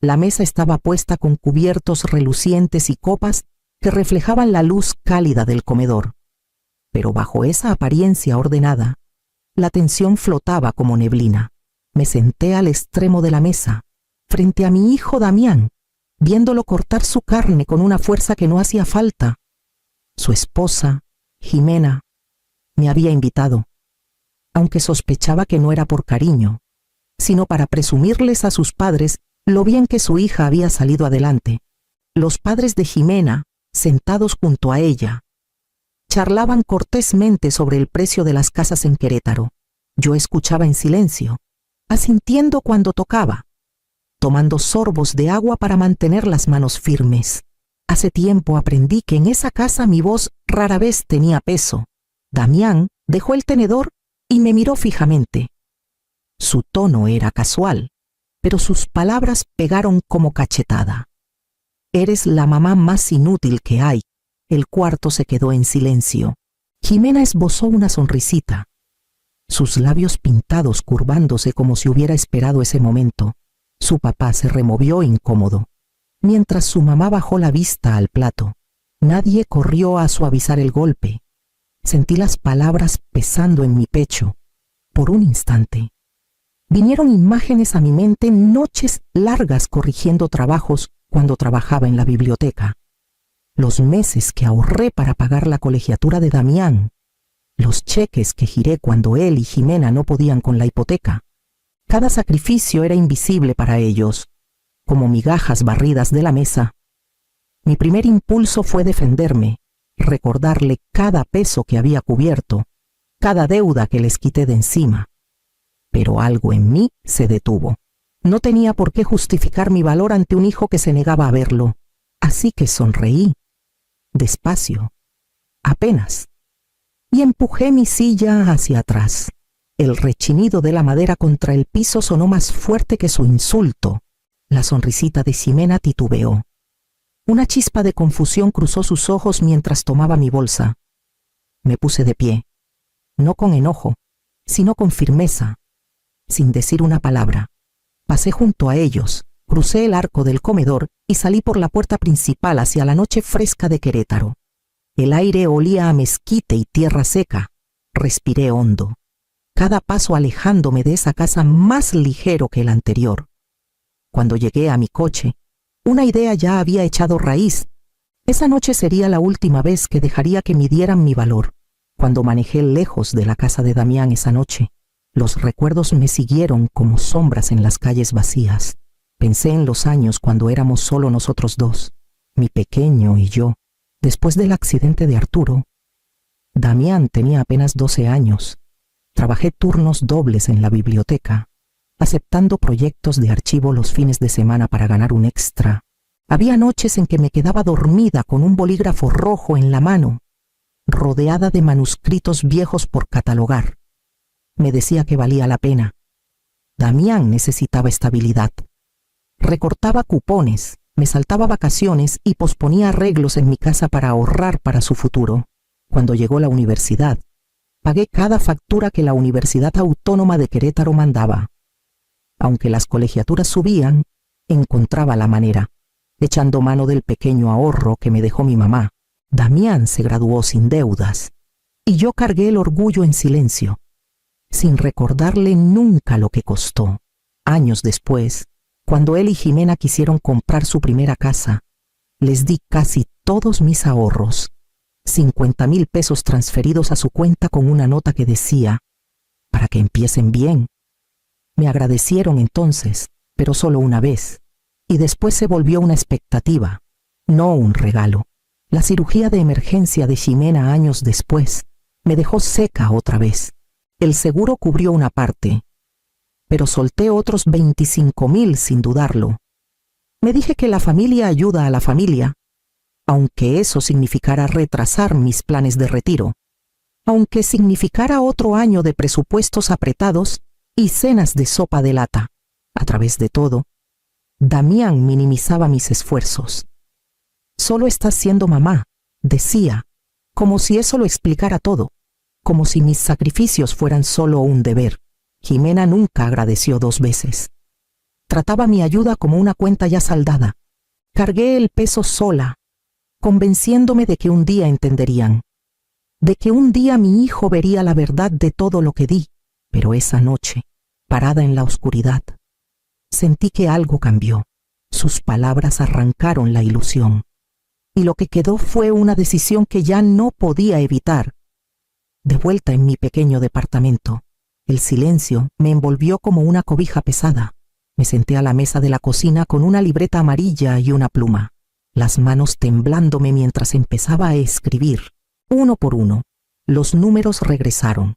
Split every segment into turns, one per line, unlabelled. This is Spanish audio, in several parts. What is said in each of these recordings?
La mesa estaba puesta con cubiertos relucientes y copas que reflejaban la luz cálida del comedor. Pero bajo esa apariencia ordenada, la tensión flotaba como neblina. Me senté al extremo de la mesa, frente a mi hijo Damián, viéndolo cortar su carne con una fuerza que no hacía falta. Su esposa, Jimena, me había invitado, aunque sospechaba que no era por cariño, sino para presumirles a sus padres lo bien que su hija había salido adelante. Los padres de Jimena, sentados junto a ella, charlaban cortésmente sobre el precio de las casas en Querétaro. Yo escuchaba en silencio, asintiendo cuando tocaba, tomando sorbos de agua para mantener las manos firmes. Hace tiempo aprendí que en esa casa mi voz rara vez tenía peso. Damián dejó el tenedor y me miró fijamente. Su tono era casual, pero sus palabras pegaron como cachetada. Eres la mamá más inútil que hay. El cuarto se quedó en silencio. Jimena esbozó una sonrisita, sus labios pintados curvándose como si hubiera esperado ese momento. Su papá se removió incómodo, mientras su mamá bajó la vista al plato. Nadie corrió a suavizar el golpe. Sentí las palabras pesando en mi pecho. Por un instante, vinieron imágenes a mi mente, noches largas corrigiendo trabajos cuando trabajaba en la biblioteca. Los meses que ahorré para pagar la colegiatura de Damián, los cheques que giré cuando él y Jimena no podían con la hipoteca. Cada sacrificio era invisible para ellos, como migajas barridas de la mesa. Mi primer impulso fue defenderme, recordarle cada peso que había cubierto, cada deuda que les quité de encima. Pero algo en mí se detuvo. No tenía por qué justificar mi valor ante un hijo que se negaba a verlo, así que sonreí, despacio, apenas, y empujé mi silla hacia atrás. El rechinido de la madera contra el piso sonó más fuerte que su insulto. La sonrisita de Jimena titubeó. Una chispa de confusión cruzó sus ojos mientras tomaba mi bolsa. Me puse de pie, no con enojo, sino con firmeza, sin decir una palabra. Pasé junto a ellos, crucé el arco del comedor y salí por la puerta principal hacia la noche fresca de Querétaro. El aire olía a mezquite y tierra seca. Respiré hondo, cada paso alejándome de esa casa más ligero que el anterior. Cuando llegué a mi coche, una idea ya había echado raíz. Esa noche sería la última vez que dejaría que midieran mi valor. Cuando manejé lejos de la casa de Damián esa noche, los recuerdos me siguieron como sombras en las calles vacías. Pensé en los años cuando éramos solo nosotros dos, mi pequeño y yo. Después del accidente de Arturo, Damián tenía apenas 12 años. Trabajé turnos dobles en la biblioteca, aceptando proyectos de archivo los fines de semana para ganar un extra. Había noches en que me quedaba dormida con un bolígrafo rojo en la mano, rodeada de manuscritos viejos por catalogar. Me decía que valía la pena. Damián necesitaba estabilidad. Recortaba cupones, me saltaba vacaciones y posponía arreglos en mi casa para ahorrar para su futuro. Cuando llegó la universidad, pagué cada factura que la Universidad Autónoma de Querétaro mandaba. Aunque las colegiaturas subían, encontraba la manera, echando mano del pequeño ahorro que me dejó mi mamá. Damián se graduó sin deudas, y yo cargué el orgullo en silencio, sin recordarle nunca lo que costó. Años después, cuando él y Jimena quisieron comprar su primera casa, les di casi todos mis ahorros, 50,000 pesos transferidos a su cuenta con una nota que decía, para que empiecen bien. Me agradecieron entonces, pero solo una vez, y después se volvió una expectativa, no un regalo. La cirugía de emergencia de Jimena años después me dejó seca otra vez. El seguro cubrió una parte, pero solté otros 25,000 sin dudarlo. Me dije que la familia ayuda a la familia, aunque eso significara retrasar mis planes de retiro, aunque significara otro año de presupuestos apretados y cenas de sopa de lata. A través de todo, Damián minimizaba mis esfuerzos. Solo estás siendo mamá, decía, como si eso lo explicara todo, como si mis sacrificios fueran solo un deber. Jimena nunca agradeció 2 veces. Trataba mi ayuda como una cuenta ya saldada. Cargué el peso sola, convenciéndome de que un día entenderían, de que un día mi hijo vería la verdad de todo lo que di. Pero esa noche, parada en la oscuridad, sentí que algo cambió. Sus palabras arrancaron la ilusión, y lo que quedó fue una decisión que ya no podía evitar. De vuelta en mi pequeño departamento, el silencio me envolvió como una cobija pesada. Me senté a la mesa de la cocina con una libreta amarilla y una pluma, las manos temblándome mientras empezaba a escribir. Uno por uno, los números regresaron.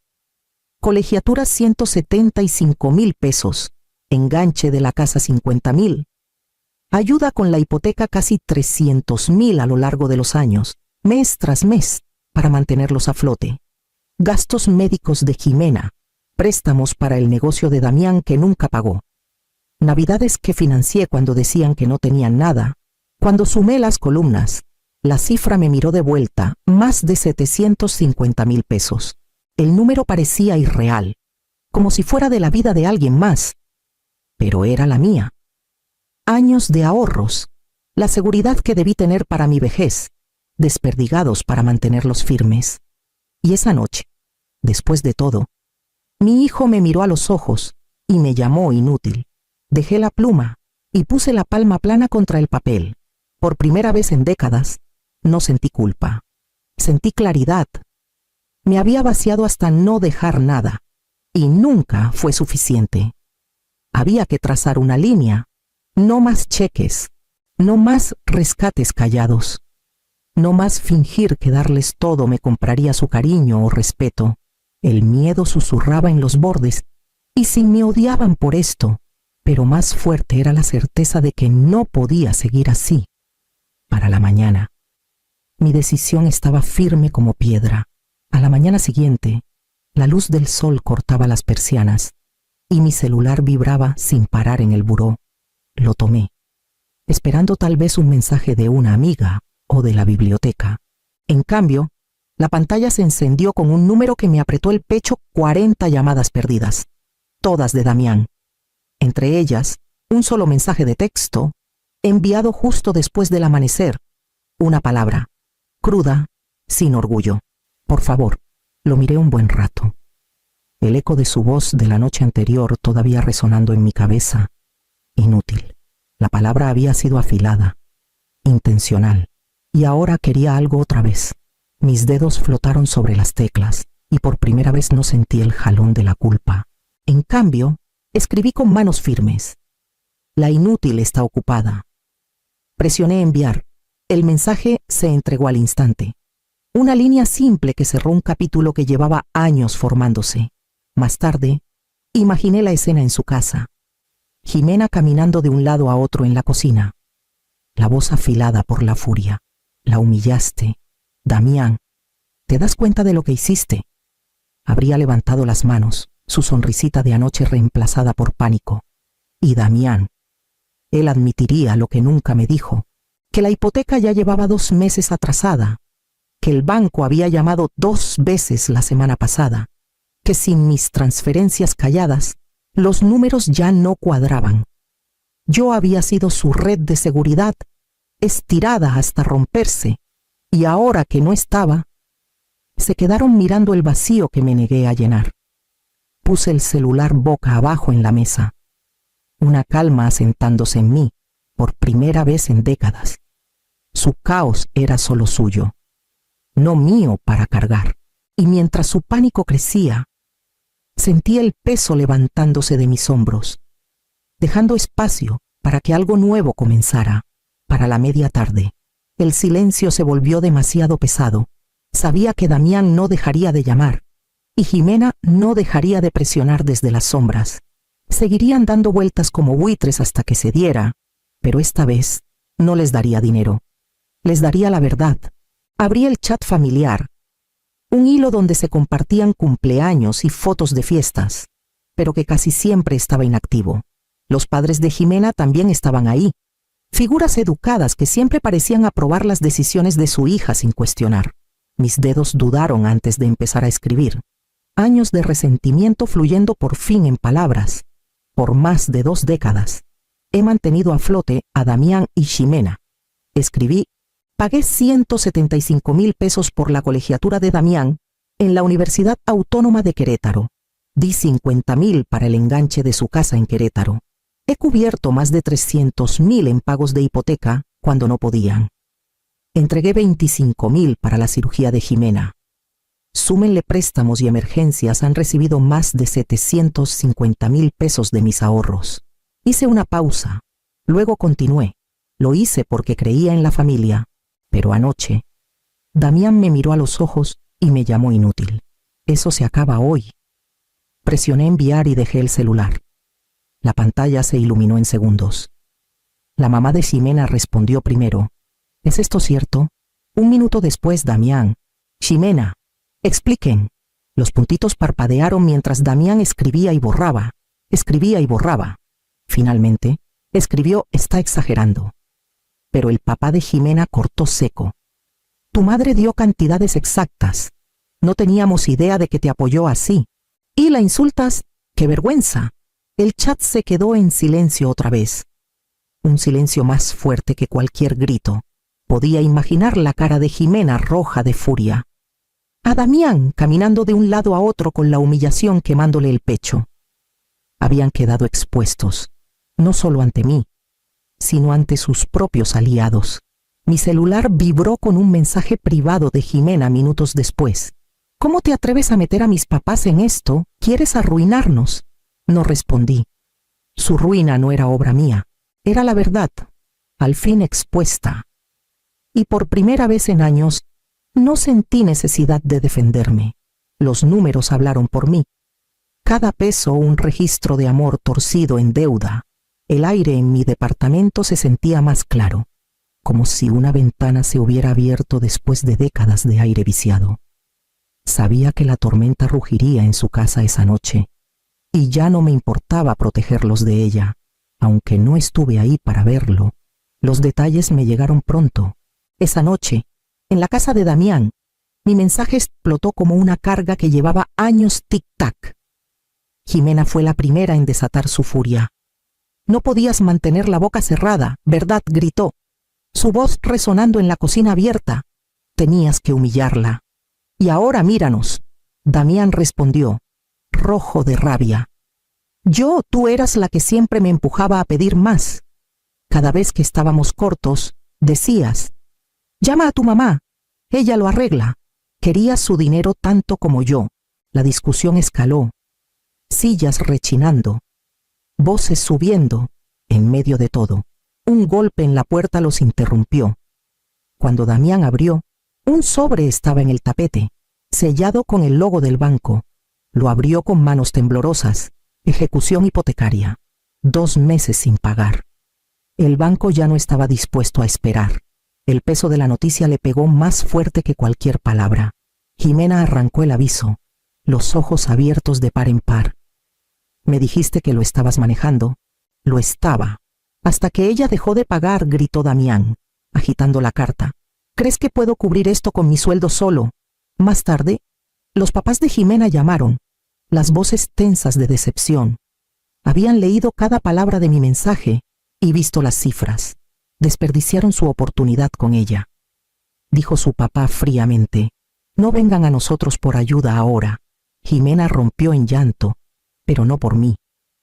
Colegiatura 175,000 pesos, enganche de la casa 50,000, ayuda con la hipoteca casi 300,000 a lo largo de los años, mes tras mes, para mantenerlos a flote. Gastos médicos de Jimena, préstamos para el negocio de Damián que nunca pagó. Navidades que financié cuando decían que no tenían nada. Cuando sumé las columnas, la cifra me miró de vuelta, más de 750,000 pesos. El número parecía irreal, como si fuera de la vida de alguien más, pero era la mía. Años de ahorros, la seguridad que debí tener para mi vejez, desperdigados para mantenerlos firmes. Y esa noche, después de todo, mi hijo me miró a los ojos y me llamó inútil. Dejé la pluma y puse la palma plana contra el papel. Por primera vez en décadas, no sentí culpa. Sentí claridad. Me había vaciado hasta no dejar nada, y nunca fue suficiente. Había que trazar una línea. No más cheques, no más rescates callados, no más fingir que darles todo me compraría su cariño o respeto. El miedo susurraba en los bordes, y si me odiaban por esto, pero más fuerte era la certeza de que no podía seguir así. Para la mañana, mi decisión estaba firme como piedra. A la mañana siguiente, la luz del sol cortaba las persianas, y mi celular vibraba sin parar en el buró. Lo tomé, esperando tal vez un mensaje de una amiga o de la biblioteca. En cambio, la pantalla se encendió con un número que me apretó el pecho. 40 llamadas perdidas, todas de Damián. Entre ellas, un solo mensaje de texto, enviado justo después del amanecer. Una palabra, cruda, sin orgullo. Por favor. Lo miré un buen rato. El eco de su voz de la noche anterior todavía resonando en mi cabeza. Inútil. La palabra había sido afilada, intencional, y ahora quería algo otra vez. Mis dedos flotaron sobre las teclas, y por primera vez no sentí el jalón de la culpa. En cambio, escribí con manos firmes. La inútil está ocupada. Presioné enviar. El mensaje se entregó al instante. Una línea simple que cerró un capítulo que llevaba años formándose. Más tarde, imaginé la escena en su casa. Jimena caminando de un lado a otro en la cocina. La voz afilada por la furia. La humillaste. Damián, ¿te das cuenta de lo que hiciste? Habría levantado las manos, su sonrisita de anoche reemplazada por pánico. Y Damián, él admitiría lo que nunca me dijo, que la hipoteca ya llevaba 2 meses atrasada, que el banco había llamado 2 veces la semana pasada, que sin mis transferencias calladas, los números ya no cuadraban. Yo había sido su red de seguridad, estirada hasta romperse, y ahora que no estaba, se quedaron mirando el vacío que me negué a llenar. Puse el celular boca abajo en la mesa, una calma asentándose en mí, por primera vez en décadas. Su caos era solo suyo, no mío para cargar, y mientras su pánico crecía, sentí el peso levantándose de mis hombros, dejando espacio para que algo nuevo comenzara. Para la media tarde, el silencio se volvió demasiado pesado. Sabía que Damián no dejaría de llamar, y Jimena no dejaría de presionar desde las sombras. Seguirían dando vueltas como buitres hasta que se diera, pero esta vez no les daría dinero. Les daría la verdad. Abrí el chat familiar, un hilo donde se compartían cumpleaños y fotos de fiestas, pero que casi siempre estaba inactivo. Los padres de Jimena también estaban ahí, figuras educadas que siempre parecían aprobar las decisiones de su hija sin cuestionar. Mis dedos dudaron antes de empezar a escribir. Años de resentimiento fluyendo por fin en palabras, por más de 2 décadas. he mantenido a flote a Damián y Ximena. Escribí: pagué 175,000 pesos por la colegiatura de Damián en la Universidad Autónoma de Querétaro. Di 50,000 para el enganche de su casa en Querétaro. He cubierto más de 300,000 en pagos de hipoteca cuando no podían. Entregué 25,000 para la cirugía de Ximena. Súmenle préstamos y emergencias, han recibido más de 750,000 pesos de mis ahorros. Hice una pausa, luego continué. Lo hice porque creía en la familia, pero anoche Damián me miró a los ojos y me llamó inútil. Eso se acaba hoy. Presioné enviar y dejé el celular. La pantalla se iluminó en segundos. La mamá de Ximena respondió primero: ¿es esto cierto? Un minuto después, Damián: Ximena, expliquen. Los puntitos parpadearon mientras Damián escribía y borraba. Escribía y borraba. Finalmente, escribió: está exagerando. Pero el papá de Ximena cortó seco: tu madre dio cantidades exactas. No teníamos idea de que te apoyó así. ¿Y la insultas? ¡Qué vergüenza! El chat se quedó en silencio otra vez. Un silencio más fuerte que cualquier grito. Podía imaginar la cara de Ximena roja de furia. A Damián caminando de un lado a otro con la humillación quemándole el pecho. Habían quedado expuestos, no solo ante mí, sino ante sus propios aliados. Mi celular vibró con un mensaje privado de Ximena minutos después. ¿Cómo te atreves a meter a mis papás en esto? ¿Quieres arruinarnos? No respondí. Su ruina no era obra mía, era la verdad, al fin expuesta. Y por primera vez en años, no sentí necesidad de defenderme. Los números hablaron por mí. Cada peso un registro de amor torcido en deuda. El aire en mi departamento se sentía más claro, como si una ventana se hubiera abierto después de décadas de aire viciado. Sabía que la tormenta rugiría en su casa esa noche, y ya no me importaba protegerlos de ella, aunque no estuve ahí para verlo. Los detalles me llegaron pronto. Esa noche, en la casa de Damián, mi mensaje explotó como una carga que llevaba años tic-tac. Ximena fue la primera en desatar su furia. No podías mantener la boca cerrada, ¿verdad?, gritó, su voz resonando en la cocina abierta. Tenías que humillarla. Y ahora míranos. Damián respondió, rojo de rabia. Tú eras la que siempre me empujaba a pedir más. Cada vez que estábamos cortos, decías: llama a tu mamá, ella lo arregla. Querías su dinero tanto como yo. La discusión escaló. Sillas rechinando, voces subiendo, en medio de todo. Un golpe en la puerta los interrumpió. Cuando Damián abrió, un sobre estaba en el tapete, sellado con el logo del banco. Lo abrió con manos temblorosas. Ejecución hipotecaria. 2 meses sin pagar. El banco ya no estaba dispuesto a esperar. El peso de la noticia le pegó más fuerte que cualquier palabra. Ximena arrancó el aviso, los ojos abiertos de par en par. Me dijiste que lo estabas manejando. Lo estaba. Hasta que ella dejó de pagar, gritó Damián, agitando la carta. ¿Crees que puedo cubrir esto con mi sueldo solo? Más tarde, los papás de Ximena llamaron, las voces tensas de decepción. Habían leído cada palabra de mi mensaje y visto las cifras. Desperdiciaron su oportunidad con ella. Dijo su papá fríamente: no vengan a nosotros por ayuda ahora. Ximena rompió en llanto, pero no por mí,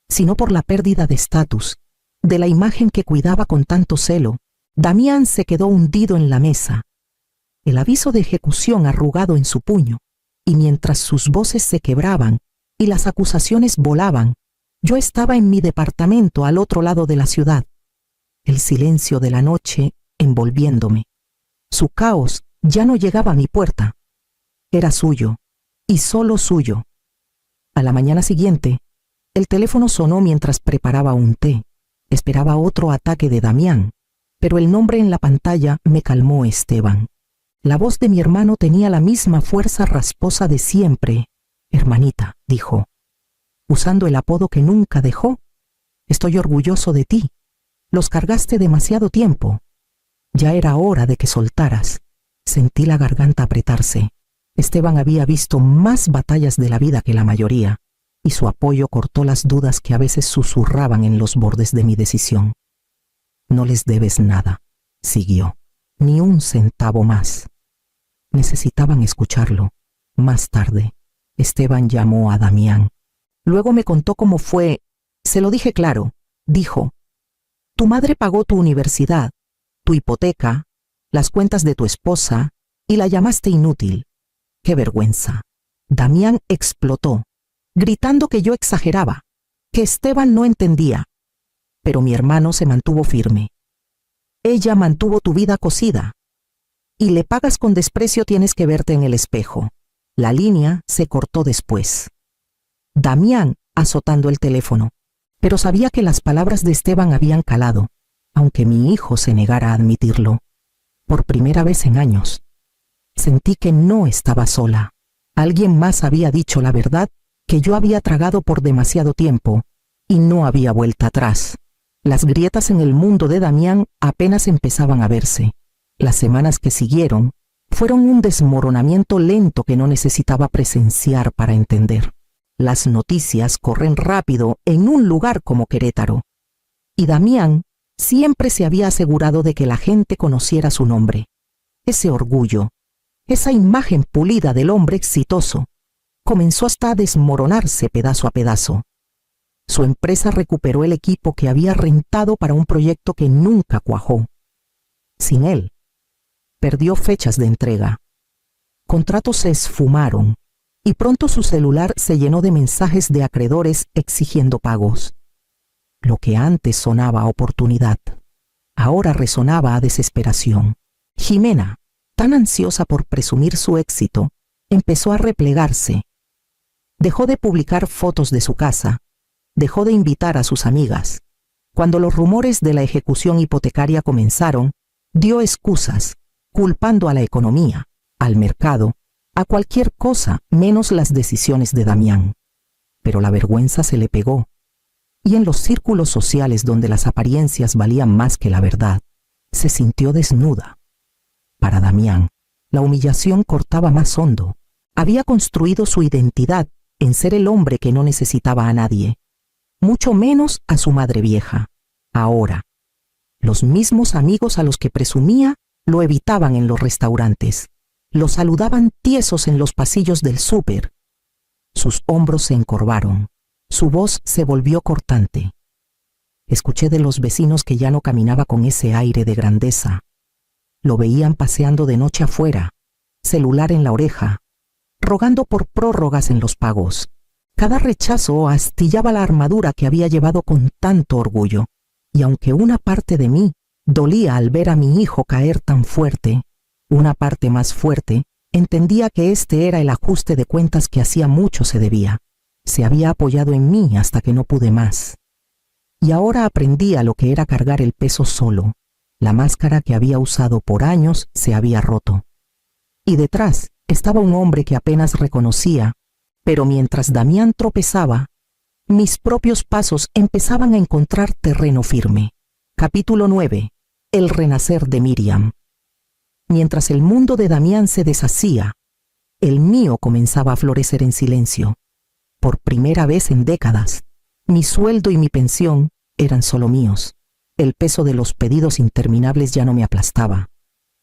sino por la pérdida de estatus, de la imagen que cuidaba con tanto celo. Damián se quedó hundido en la mesa, el aviso de ejecución arrugado en su puño, y mientras sus voces se quebraban y las acusaciones volaban, yo estaba en mi departamento al otro lado de la ciudad, el silencio de la noche envolviéndome. Su caos ya no llegaba a mi puerta. Era suyo, y solo suyo. A la mañana siguiente, el teléfono sonó mientras preparaba un té. Esperaba otro ataque de Damián, pero el nombre en la pantalla me calmó: Esteban. La voz de mi hermano tenía la misma fuerza rasposa de siempre. Hermanita, dijo, usando el apodo que nunca dejó. Estoy orgulloso de ti. Los cargaste demasiado tiempo. Ya era hora de que soltaras. Sentí la garganta apretarse. Esteban había visto más batallas de la vida que la mayoría. y su apoyo cortó las dudas que a veces susurraban en los bordes de mi decisión. No les debes nada, siguió, ni un centavo más. Necesitaban escucharlo. Más tarde, Esteban llamó a Damián. Luego me contó cómo fue. Se lo dije claro. Dijo: tu madre pagó tu universidad, tu hipoteca, las cuentas de tu esposa, y la llamaste inútil. ¡Qué vergüenza! Damián explotó, gritando que yo exageraba, que Esteban no entendía. Pero mi hermano se mantuvo firme. Ella mantuvo tu vida cosida. Y le pagas con desprecio, tienes que verte en el espejo. La línea se cortó después. Damián azotando el teléfono. Pero sabía que las palabras de Esteban habían calado, aunque mi hijo se negara a admitirlo. Por primera vez en años, sentí que no estaba sola. Alguien más había dicho la verdad que yo había tragado por demasiado tiempo, y no había vuelta atrás. Las grietas en el mundo de Damián apenas empezaban a verse. Las semanas que siguieron fueron un desmoronamiento lento que no necesitaba presenciar para entender. Las noticias corren rápido en un lugar como Querétaro. Y Damián siempre se había asegurado de que la gente conociera su nombre. Ese orgullo, esa imagen pulida del hombre exitoso, comenzó hasta a desmoronarse pedazo a pedazo. Su empresa recuperó el equipo que había rentado para un proyecto que nunca cuajó. Sin él, perdió fechas de entrega. Contratos se esfumaron y pronto su celular se llenó de mensajes de acreedores exigiendo pagos. Lo que antes sonaba a oportunidad, ahora resonaba a desesperación. Jimena, tan ansiosa por presumir su éxito, empezó a replegarse. Dejó de publicar fotos de su casa, dejó de invitar a sus amigas. Cuando los rumores de la ejecución hipotecaria comenzaron, dio excusas, culpando a la economía, al mercado, a cualquier cosa menos las decisiones de Damián. Pero la vergüenza se le pegó, y en los círculos sociales donde las apariencias valían más que la verdad, se sintió desnuda. Para Damián, la humillación cortaba más hondo. Había construido su identidad en ser el hombre que no necesitaba a nadie, mucho menos a su madre vieja. Ahora, los mismos amigos a los que presumía lo evitaban en los restaurantes, lo saludaban tiesos en los pasillos del súper. Sus hombros se encorvaron, su voz se volvió cortante. Escuché de los vecinos que ya no caminaba con ese aire de grandeza. Lo veían paseando de noche afuera, celular en la oreja, rogando por prórrogas en los pagos. Cada rechazo astillaba la armadura que había llevado con tanto orgullo, y aunque una parte de mí dolía al ver a mi hijo caer tan fuerte, una parte más fuerte entendía que este era el ajuste de cuentas que hacía mucho se debía. Se había apoyado en mí hasta que no pude más. Y ahora aprendía lo que era cargar el peso solo. La máscara que había usado por años se había roto. Y detrás estaba un hombre que apenas reconocía, pero mientras Damián tropezaba, mis propios pasos empezaban a encontrar terreno firme. Capítulo 9. El renacer de Miriam. Mientras el mundo de Damián se deshacía, el mío comenzaba a florecer en silencio. Por primera vez en décadas, mi sueldo y mi pensión eran solo míos. El peso de los pedidos interminables ya no me aplastaba,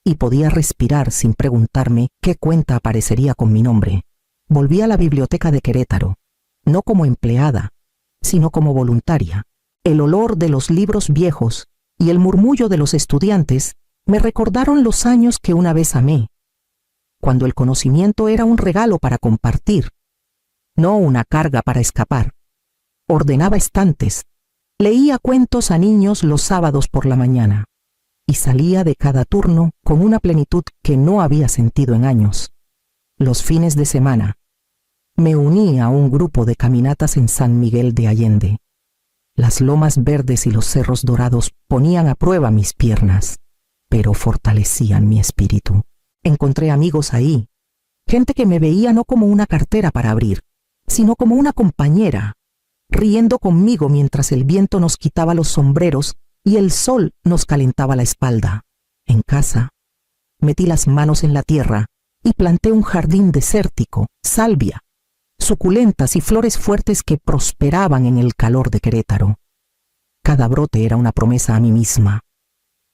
y podía respirar sin preguntarme qué cuenta aparecería con mi nombre. Volví a la biblioteca de Querétaro, no como empleada, sino como voluntaria. El olor de los libros viejos y el murmullo de los estudiantes me recordaron los años que una vez amé, cuando el conocimiento era un regalo para compartir, no una carga para escapar. Ordenaba estantes, leía cuentos a niños los sábados por la mañana, y salía de cada turno con una plenitud que no había sentido en años. Los fines de semana, me uní a un grupo de caminatas en San Miguel de Allende. Las lomas verdes y los cerros dorados ponían a prueba mis piernas, pero fortalecían mi espíritu. Encontré amigos ahí, gente que me veía no como una cartera para abrir, sino como una compañera, riendo conmigo mientras el viento nos quitaba los sombreros y el sol nos calentaba la espalda. En casa, metí las manos en la tierra y planté un jardín desértico, salvia, suculentas y flores fuertes que prosperaban en el calor de Querétaro. Cada brote era una promesa a mí misma,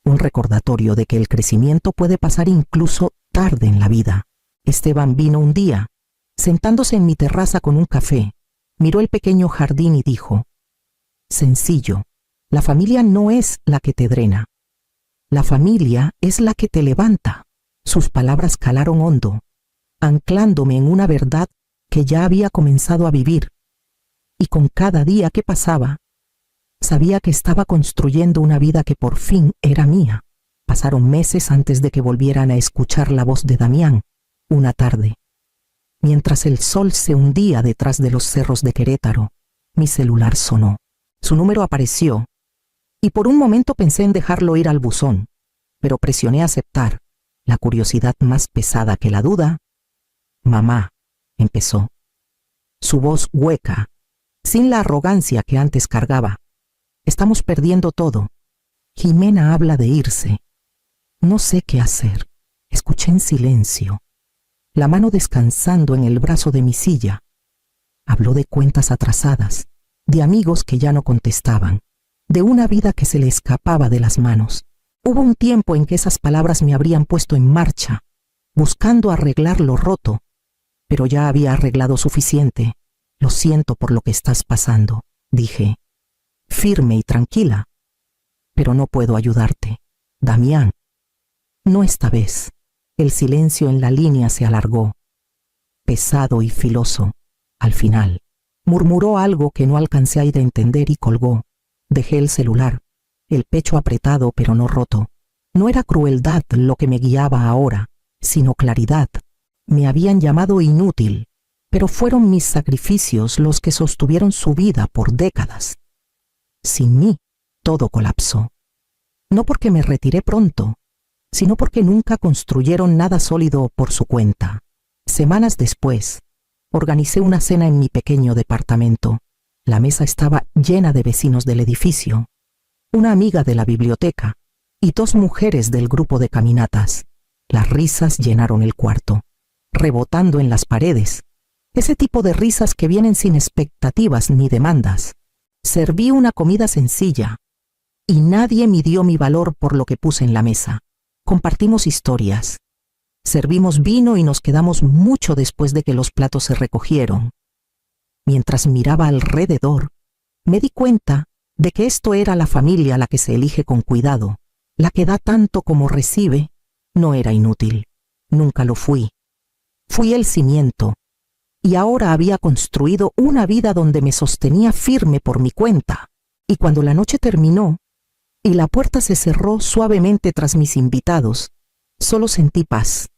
un recordatorio de que el crecimiento puede pasar incluso tarde en la vida. Esteban vino un día, sentándose en mi terraza con un café, miró el pequeño jardín y dijo: sencillo, la familia no es la que te drena, la familia es la que te levanta. Sus palabras calaron hondo, anclándome en una verdad que ya había comenzado a vivir, y con cada día que pasaba, sabía que estaba construyendo una vida que por fin era mía. Pasaron meses antes de que volvieran a escuchar la voz de Damián. Una tarde, mientras el sol se hundía detrás de los cerros de Querétaro, mi celular sonó. Su número apareció, y por un momento pensé en dejarlo ir al buzón, pero presioné aceptar, la curiosidad más pesada que la duda. Mamá, empezó. Su voz hueca, sin la arrogancia que antes cargaba. Estamos perdiendo todo. Jimena habla de irse. No sé qué hacer. Escuché en silencio, la mano descansando en el brazo de mi silla. Habló de cuentas atrasadas, de amigos que ya no contestaban, de una vida que se le escapaba de las manos. Hubo un tiempo en que esas palabras me habrían puesto en marcha, buscando arreglar lo roto, pero ya había arreglado suficiente. Lo siento por lo que estás pasando, dije, firme y tranquila, pero no puedo ayudarte, Damián. No esta vez. El silencio en la línea se alargó, pesado y filoso. Al final, murmuró algo que no alcancé a entender y colgó. Dejé el celular, el pecho apretado pero no roto. No era crueldad lo que me guiaba ahora, sino claridad. Me habían llamado inútil, pero fueron mis sacrificios los que sostuvieron su vida por décadas. Sin mí, todo colapsó. No porque me retiré pronto, sino porque nunca construyeron nada sólido por su cuenta. Semanas después, organicé una cena en mi pequeño departamento. La mesa estaba llena de vecinos del edificio, una amiga de la biblioteca y 2 mujeres del grupo de caminatas. Las risas llenaron el cuarto, rebotando en las paredes. Ese tipo de risas que vienen sin expectativas ni demandas. Serví una comida sencilla, y nadie midió mi valor por lo que puse en la mesa. Compartimos historias. Servimos vino y nos quedamos mucho después de que los platos se recogieron. Mientras miraba alrededor, me di cuenta de que esto era la familia la que se elige con cuidado, la que da tanto como recibe. No era inútil, nunca lo fui. Fui el cimiento, y ahora había construido una vida donde me sostenía firme por mi cuenta. Y cuando la noche terminó, y la puerta se cerró suavemente tras mis invitados, solo sentí paz.